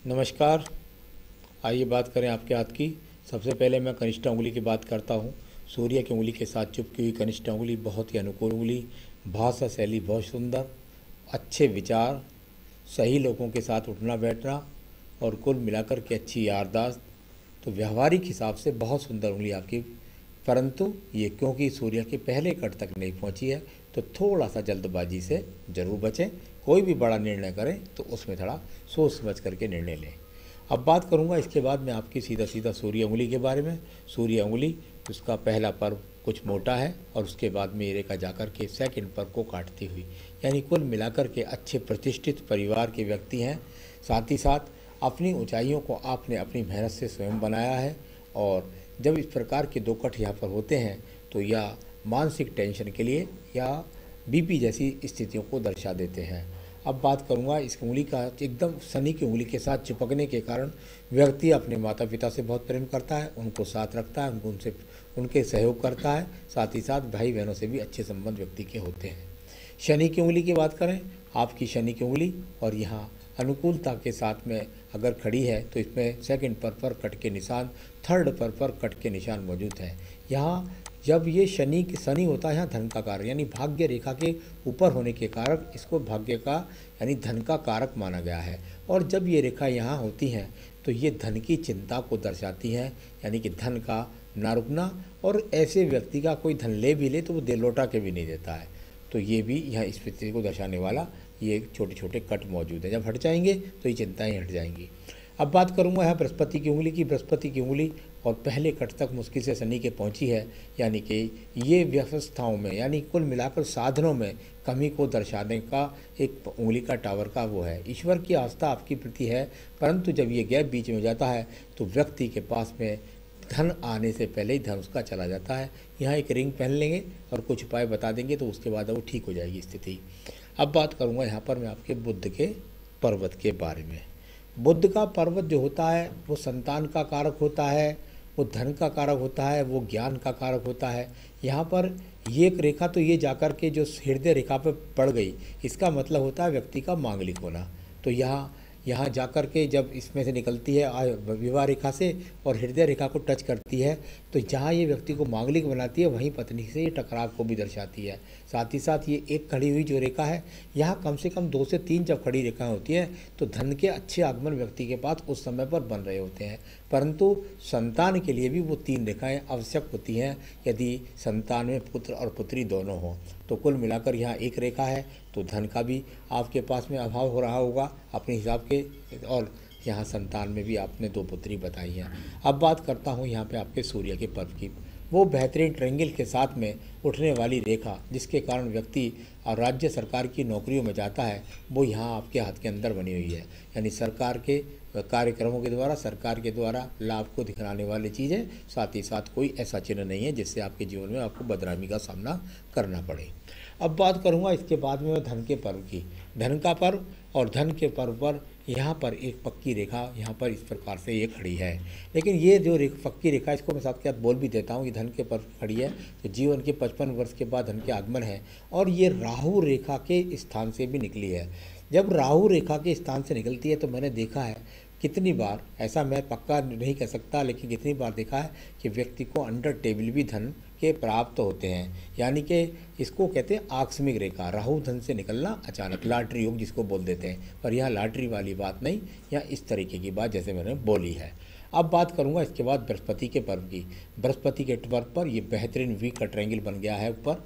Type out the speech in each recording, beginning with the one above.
नमस्कार। आइए बात करें आपके हाथ की। सबसे पहले मैं कनिष्ठ उंगली की बात करता हूँ। सूर्य की उंगली के साथ चुपकी हुई कनिष्ठ उंगली बहुत ही अनुकूल उंगली, भाषा शैली बहुत सुंदर, अच्छे विचार, सही लोगों के साथ उठना बैठना और कुल मिलाकर के अच्छी याददाश्त। तो व्यवहारिक हिसाब से बहुत सुंदर उंगली आपकी, परंतु ये क्योंकि सूर्य के पहले कट तक नहीं पहुंची है तो थोड़ा सा जल्दबाजी से ज़रूर बचें। कोई भी बड़ा निर्णय करें तो उसमें थोड़ा सोच समझ करके निर्णय लें। अब बात करूंगा इसके बाद मैं आपकी सीधा सीधा सूर्य उंगली के बारे में। सूर्य उंगली, उसका पहला पर्व कुछ मोटा है और उसके बाद में ये रेखा जाकर के सेकंड पर्व को काटती हुई, यानी कुल मिलाकर के अच्छे प्रतिष्ठित परिवार के व्यक्ति हैं। साथ ही साथ अपनी ऊंचाइयों को आपने अपनी मेहनत से स्वयं बनाया है, और जब इस प्रकार के दो कट यहाँ पर होते हैं तो यह मानसिक टेंशन के लिए या बीपी जैसी स्थितियों को दर्शा देते हैं। अब बात करूंगा इस उंगली का। एकदम शनि की उंगली के साथ चिपकने के कारण व्यक्ति अपने माता पिता से बहुत प्रेम करता है, उनको साथ रखता है, उनके सहयोग करता है। साथ ही साथ भाई बहनों से भी अच्छे संबंध व्यक्ति के होते हैं। शनि की उंगली की बात करें, आपकी शनि की उंगली और यहाँ अनुकूलता के साथ में अगर खड़ी है तो इसमें सेकंड पर कट के निशान, थर्ड पर कट के निशान मौजूद हैं। यहाँ जब ये शनि होता है यहाँ धन का कारक, यानी भाग्य रेखा के ऊपर होने के कारक इसको भाग्य का यानी धन का कारक माना गया है। और जब ये रेखा यहाँ होती हैं तो ये धन की चिंता को दर्शाती हैं, यानी कि धन का ना रुकना, और ऐसे व्यक्ति का कोई धन ले भी ले तो वो दे लौटा के भी नहीं देता है। तो ये भी यहाँ इस स्थिति को दर्शाने वाला ये छोटे छोटे कट मौजूद हैं। जब हट जाएंगे तो ये चिंताएं हट जाएंगी। अब बात करूँगा यहाँ बृहस्पति की उंगली की। बृहस्पति की उंगली और पहले कट तक मुश्किल से शनि के पहुँची है, यानी कि ये व्यवस्थाओं में यानी कुल मिलाकर साधनों में कमी को दर्शाने का एक उंगली का टावर का वो है। ईश्वर की आस्था आपकी प्रति है, परंतु जब ये गैप बीच में हो जाता है तो व्यक्ति के पास में धन आने से पहले ही धन उसका चला जाता है। यहाँ एक रिंग पहन लेंगे और कुछ उपाय बता देंगे तो उसके बाद वो ठीक हो जाएगी स्थिति। अब बात करूँगा यहाँ पर मैं आपके बुध के पर्वत के बारे में। बुध का पर्वत जो होता है वो संतान का कारक होता है, वो धन का कारक होता है, वो ज्ञान का कारक होता है। यहाँ पर ये एक रेखा तो ये जाकर के जो हृदय रेखा पर पड़ गई, इसका मतलब होता है व्यक्ति का मांगलिक होना। तो यहाँ जाकर के जब इसमें से निकलती है विवाह रेखा से और हृदय रेखा को टच करती है तो जहाँ ये व्यक्ति को मांगलिक बनाती है वहीं पत्नी से ये टकराव को भी दर्शाती है। साथ ही साथ ये एक खड़ी हुई जो रेखा है, यहाँ कम से कम 2 से 3 जब खड़ी रेखाएं होती हैं तो धन के अच्छे आगमन व्यक्ति के पास उस समय पर बन रहे होते हैं। परंतु संतान के लिए भी वो 3 रेखाएं आवश्यक होती हैं यदि संतान में पुत्र और पुत्री दोनों हों। तो कुल मिलाकर यहाँ एक रेखा है तो धन का भी आपके पास में अभाव हो रहा होगा अपने हिसाब के, और यहाँ संतान में भी आपने 2 पुत्री बताई हैं। अब बात करता हूँ यहाँ पे आपके सूर्य के पर्व की। वो बेहतरीन ट्रेंगल के साथ में उठने वाली रेखा जिसके कारण व्यक्ति और राज्य सरकार की नौकरियों में जाता है, वो यहाँ आपके हाथ के अंदर बनी हुई है। यानी सरकार के कार्यक्रमों के द्वारा, सरकार के द्वारा लाभ को दिखलाने वाली चीज़ें। साथ ही साथ कोई ऐसा चिन्ह नहीं है जिससे आपके जीवन में आपको बदनामी का सामना करना पड़े। अब बात करूँगा इसके बाद में धन के पर्व की। धन का पर्व और धन के पर्व पर यहाँ पर एक पक्की रेखा यहाँ पर इस प्रकार से ये खड़ी है। लेकिन ये जो पक्की रेखा, इसको मैं साथ के साथ बोल भी देता हूँ कि धन के पर्व खड़ी है तो जीवन के 55 वर्ष के बाद धन के आगमन है, और ये राहु रेखा के स्थान से भी निकली है। जब राहु रेखा के स्थान से निकलती है तो मैंने देखा है कितनी बार, ऐसा मैं पक्का नहीं कह सकता लेकिन कितनी बार देखा है कि व्यक्ति को अंडर टेबल भी धन के प्राप्त होते हैं। यानी कि इसको कहते हैं आकस्मिक रेखा, राहु धन से निकलना अचानक, लॉटरी योग जिसको बोल देते हैं। पर यहाँ लॉटरी वाली बात नहीं, यहाँ इस तरीके की बात जैसे मैंने बोली है। अब बात करूँगा इसके बाद बृहस्पति के पर्व की। बृहस्पति के पर्व पर ये बेहतरीन वी का ट्रायंगल बन गया है। ऊपर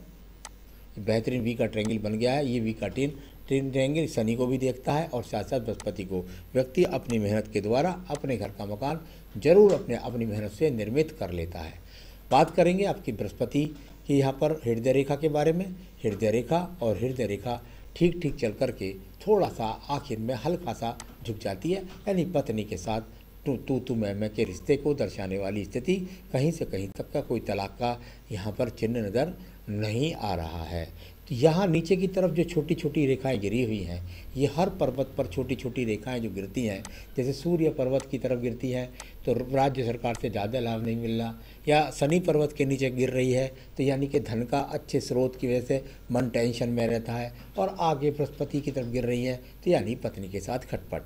बेहतरीन वी का ट्रायंगल बन गया है। ये वी का ट्रायंगल शनि को भी देखता है और साथ साथ बृहस्पति को। व्यक्ति अपनी मेहनत के द्वारा अपने घर का मकान जरूर अपनी मेहनत से निर्मित कर लेता है। बात करेंगे आपकी बृहस्पति की यहाँ पर हृदय रेखा के बारे में। हृदय रेखा ठीक ठीक चल कर के थोड़ा सा आखिर में हल्का सा झुक जाती है, यानी पत्नी के साथ तू मैं के रिश्ते को दर्शाने वाली स्थिति। कहीं से कहीं तक का कोई तलाक का यहाँ पर चिन्ह नज़र नहीं आ रहा है। तो यहाँ नीचे की तरफ जो छोटी छोटी रेखाएं गिरी हुई हैं, ये हर पर्वत पर छोटी छोटी रेखाएं जो गिरती हैं, जैसे सूर्य पर्वत की तरफ गिरती हैं तो राज्य सरकार से ज़्यादा लाभ नहीं मिल रहा, या शनि पर्वत के नीचे गिर रही है तो यानी कि धन का अच्छे स्रोत की वजह से मन टेंशन में रहता है, और आगे बृहस्पति की तरफ गिर रही है तो यानी पत्नी के साथ खटपट,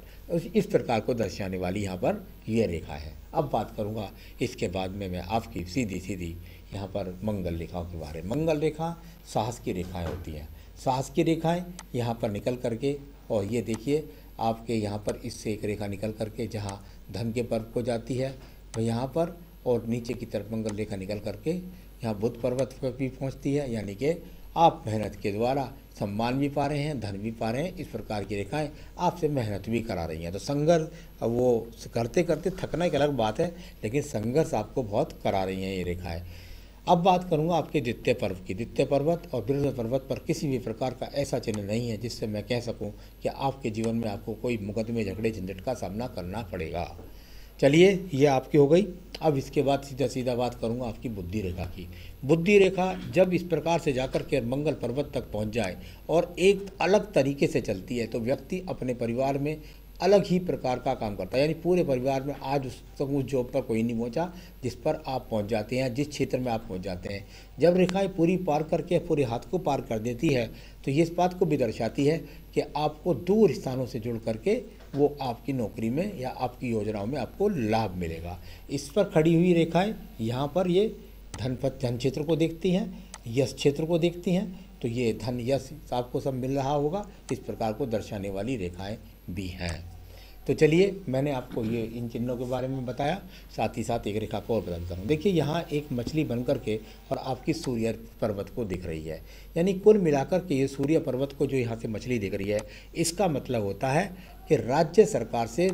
इस प्रकार को दर्शाने वाली यहाँ पर ये रेखा है। अब बात करूँगा इसके बाद में मैं आपकी सीधी सीधी यहाँ पर मंगल रेखाओं के बारे में। मंगल रेखा साहस की रेखाएं होती हैं, साहस की रेखाएं यहाँ पर निकल करके, और ये देखिए आपके यहाँ पर इससे एक रेखा निकल करके जहाँ धन के पर्व को जाती है वो यहाँ पर, और नीचे की तरफ मंगल रेखा निकल करके यहाँ बुध पर्वत पर भी पहुँचती है, यानी कि आप मेहनत के द्वारा सम्मान भी पा रहे हैं, धन भी पा रहे हैं। इस प्रकार की रेखाएं आपसे मेहनत भी करा रही हैं। तो संघर्ष वो करते करते थकना एक अलग बात है, लेकिन संघर्ष आपको बहुत करा रही हैं ये रेखाएं। अब बात करूंगा आपके द्वितीय पर्व की। द्वितीय पर्वत और बृहस्पति पर्वत पर किसी भी प्रकार का ऐसा चिन्ह नहीं है जिससे मैं कह सकूं कि आपके जीवन में आपको कोई मुकदमे झगड़े झंझट का सामना करना पड़ेगा। चलिए ये आपकी हो गई। अब इसके बाद सीधा सीधा बात करूंगा आपकी बुद्धि रेखा की। बुद्धि रेखा जब इस प्रकार से जाकर के मंगल पर्वत तक पहुंच जाए और एक अलग तरीके से चलती है तो व्यक्ति अपने परिवार में अलग ही प्रकार का काम करता है, यानी पूरे परिवार में आज उस तक उस जॉब पर कोई नहीं पहुंचा जिस पर आप पहुंच जाते हैं, जिस क्षेत्र में आप पहुंच जाते हैं। जब रेखाएं पूरी पार करके पूरे हाथ को पार कर देती है तो ये इस बात को भी दर्शाती है कि आपको दूर स्थानों से जुड़ करके वो आपकी नौकरी में या आपकी योजनाओं में आपको लाभ मिलेगा। इस पर खड़ी हुई रेखाएँ यहाँ पर ये धन क्षेत्र को देखती हैं, यश क्षेत्र को देखती हैं, तो ये धन यश आपको सब मिल रहा होगा। इस प्रकार को दर्शाने वाली रेखाएं भी हैं। तो चलिए मैंने आपको ये इन चिन्हों के बारे में बताया, साथ ही साथ एक रेखा को और बताता हूँ। देखिए यहाँ एक मछली बन करके और आपकी सूर्य पर्वत को दिख रही है, यानी कुल मिलाकर के ये सूर्य पर्वत को जो यहाँ से मछली दिख रही है, इसका मतलब होता है कि राज्य सरकार से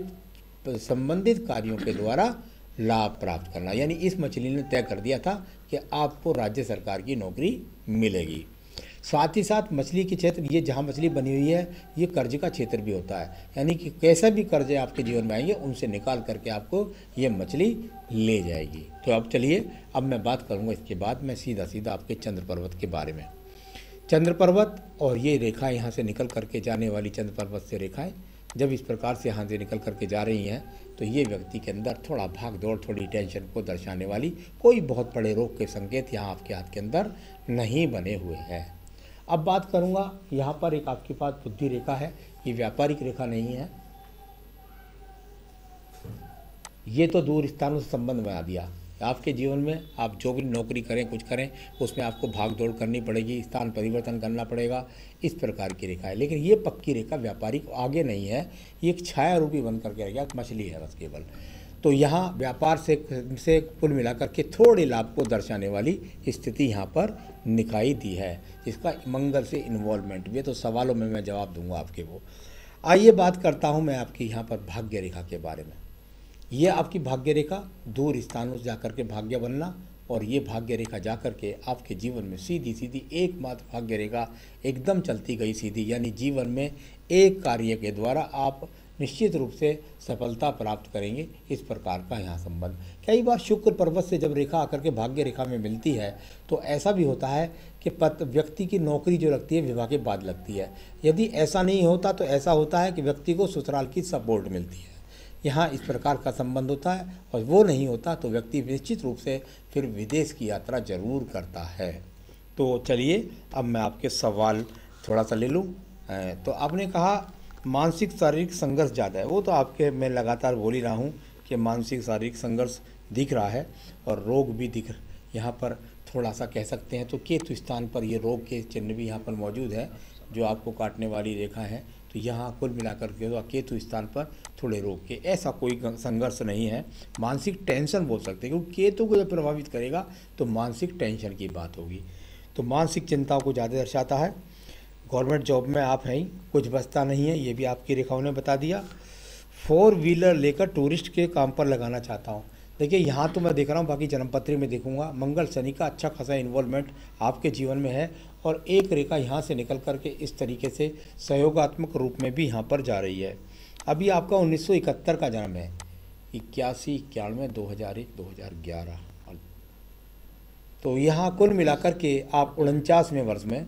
संबंधित कार्यों के द्वारा लाभ प्राप्त करना। यानी इस मछली ने तय कर दिया था कि आपको राज्य सरकार की नौकरी मिलेगी। साथ ही साथ मछली के क्षेत्र, ये जहाँ मछली बनी हुई है ये कर्ज का क्षेत्र भी होता है, यानी कि कैसे भी कर्जे आपके जीवन में आएंगे उनसे निकाल करके आपको ये मछली ले जाएगी। तो अब चलिए अब मैं बात करूँगा इसके बाद मैं सीधा सीधा आपके चंद्र पर्वत के बारे में। चंद्र पर्वत और ये रेखा यहाँ से निकल करके जाने वाली चंद्र पर्वत से रेखाएँ जब इस प्रकार से यहाँ से निकल करके जा रही हैं तो ये व्यक्ति के अंदर थोड़ा भाग दौड़, थोड़ी टेंशन को दर्शाने वाली कोई बहुत बड़े रोग के संकेत यहाँ आपके हाथ के अंदर नहीं बने हुए हैं। अब बात करूँगा यहाँ पर एक आपके पास बुद्धि रेखा है, ये व्यापारिक रेखा नहीं है, ये तो दूर स्थानों से संबंध बना दिया। आपके जीवन में आप जो भी नौकरी करें, कुछ करें, उसमें आपको भाग दौड़ करनी पड़ेगी, स्थान परिवर्तन करना पड़ेगा, इस प्रकार की रेखा है। लेकिन ये पक्की रेखा व्यापारिक आगे नहीं है, ये एक छाया रूपी बन करके रह गया, मछली है बस केवल। तो यहाँ व्यापार से कुल मिलाकर के थोड़े लाभ को दर्शाने वाली स्थिति यहाँ पर दिखाई दी है, जिसका मंगल से इन्वॉल्वमेंट भी है। तो सवालों में मैं जवाब दूंगा आपके वो। आइए बात करता हूँ मैं आपकी यहाँ पर भाग्य रेखा के बारे में। ये आपकी भाग्य रेखा दूर स्थानों से जाकर के भाग्य बनना, और ये भाग्य रेखा जाकर के आपके जीवन में सीधी सीधी एकमात्र भाग्य रेखा एकदम चलती गई सीधी, यानी जीवन में एक कार्य के द्वारा आप निश्चित रूप से सफलता प्राप्त करेंगे, इस प्रकार का यहाँ संबंध। कई बार शुक्र पर्वत से जब रेखा आकर के भाग्य रेखा में मिलती है तो ऐसा भी होता है कि व्यक्ति की नौकरी जो लगती है विवाह के बाद लगती है। यदि ऐसा नहीं होता तो ऐसा होता है कि व्यक्ति को ससुराल की सपोर्ट मिलती है, यहाँ इस प्रकार का संबंध होता है। और वो नहीं होता तो व्यक्ति निश्चित रूप से फिर विदेश की यात्रा जरूर करता है। तो चलिए अब मैं आपके सवाल थोड़ा सा ले लूँ। तो आपने कहा मानसिक शारीरिक संघर्ष ज़्यादा है, वो तो आपके मैं लगातार बोल ही रहा हूँ कि मानसिक शारीरिक संघर्ष दिख रहा है और रोग भी यहाँ पर थोड़ा सा कह सकते हैं। तो केतु स्थान पर ये रोग के चिन्ह भी यहाँ पर मौजूद है जो आपको काटने वाली रेखा है। तो यहाँ कुल मिलाकर के तो केतु स्थान पर थोड़े रोग के, ऐसा कोई संघर्ष नहीं है। मानसिक टेंशन बोल सकते हैं, क्योंकि केतु को जब प्रभावित करेगा तो मानसिक टेंशन की बात होगी। तो मानसिक चिंताओं को ज़्यादा दर्शाता है। गवर्नमेंट जॉब में आप हैं, कुछ बचता नहीं है, ये भी आपकी रेखाओं ने बता दिया। 4 व्हीलर लेकर टूरिस्ट के काम पर लगाना चाहता हूँ। देखिए यहाँ तो मैं देख रहा हूँ, बाकी जन्मपत्री में देखूंगा मंगल शनि का अच्छा खासा इन्वॉल्वमेंट आपके जीवन में है, और एक रेखा यहाँ से निकल करके इस तरीके से सहयोगात्मक रूप में भी यहाँ पर जा रही है। अभी आपका 1971 का जन्म है, 81, 91, 2001, 2011, तो यहाँ कुल मिलाकर के आप 49वें वर्ष में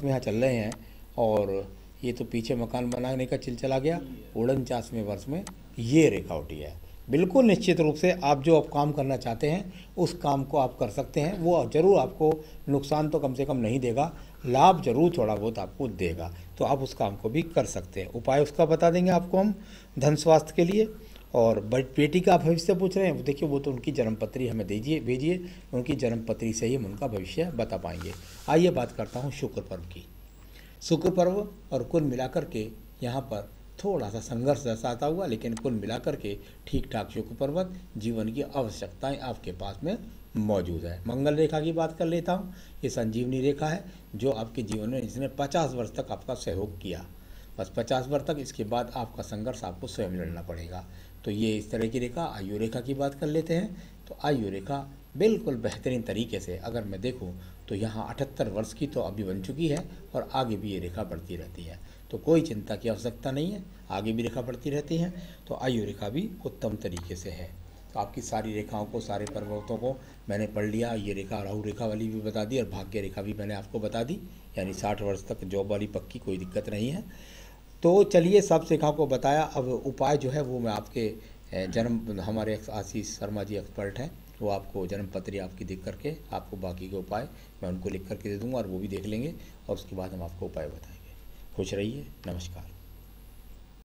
यहाँ चल रहे हैं। और ये तो पीछे मकान बनाने का चला गया, 49वें वर्ष में ये रेखा उठी है। बिल्कुल निश्चित रूप से आप जो आप काम करना चाहते हैं उस काम को आप कर सकते हैं। वो ज़रूर आपको नुकसान तो कम से कम नहीं देगा, लाभ ज़रूर थोड़ा बहुत आपको देगा। तो आप उस काम को भी कर सकते हैं। उपाय उसका बता देंगे आपको हम धन स्वास्थ्य के लिए। और बेटी का आप भविष्य पूछ रहे हैं, वो देखिए वो तो उनकी जन्मपत्री हमें दीजिए भेजिए, उनकी जन्मपत्री से ही हम उनका भविष्य बता पाएंगे। आइए बात करता हूँ शुक्र पर्व की। शुक्र पर्व और कुल मिलाकर के यहाँ पर थोड़ा सा संघर्ष दर्शाता हुआ, लेकिन कुल मिलाकर के ठीक ठाक शुक्र पर्वत जीवन की आवश्यकताएं आपके पास में मौजूद है। मंगल रेखा की बात कर लेता हूँ। ये संजीवनी रेखा है जो आपके जीवन में इसने 50 वर्ष तक आपका सहयोग किया। बस 50 वर्ष तक, इसके बाद आपका संघर्ष आपको स्वयं लड़ना पड़ेगा। तो ये इस तरह की रेखा। आयु रेखा की बात कर लेते हैं। तो आयु रेखा बिल्कुल बेहतरीन तरीके से अगर मैं देखूं तो यहाँ 78 वर्ष की तो अभी बन चुकी है और आगे भी ये रेखा बढ़ती रहती है। तो कोई चिंता की आवश्यकता नहीं है, आगे भी रेखा बढ़ती रहती है। तो आयु रेखा भी उत्तम तरीके से है। तो आपकी सारी रेखाओं को, सारे पर्वतों को मैंने पढ़ लिया। ये रेखा राहु रेखा वाली भी बता दी और भाग्य रेखा भी मैंने आपको बता दी, यानी 60 वर्ष तक जॉब वाली पक्की, कोई दिक्कत नहीं है। तो चलिए सब रेखाओं को बताया। अब उपाय जो है वो मैं आपके जन्म, हमारे आशीष शर्मा जी एक्सपर्ट हैं, वो आपको जन्म पत्री आपकी देख करके आपको बाकी के उपाय मैं उनको लिख करके दे दूँगा और वो भी देख लेंगे और उसके बाद हम आपको उपाय बताएंगे। खुश रहिए, नमस्कार।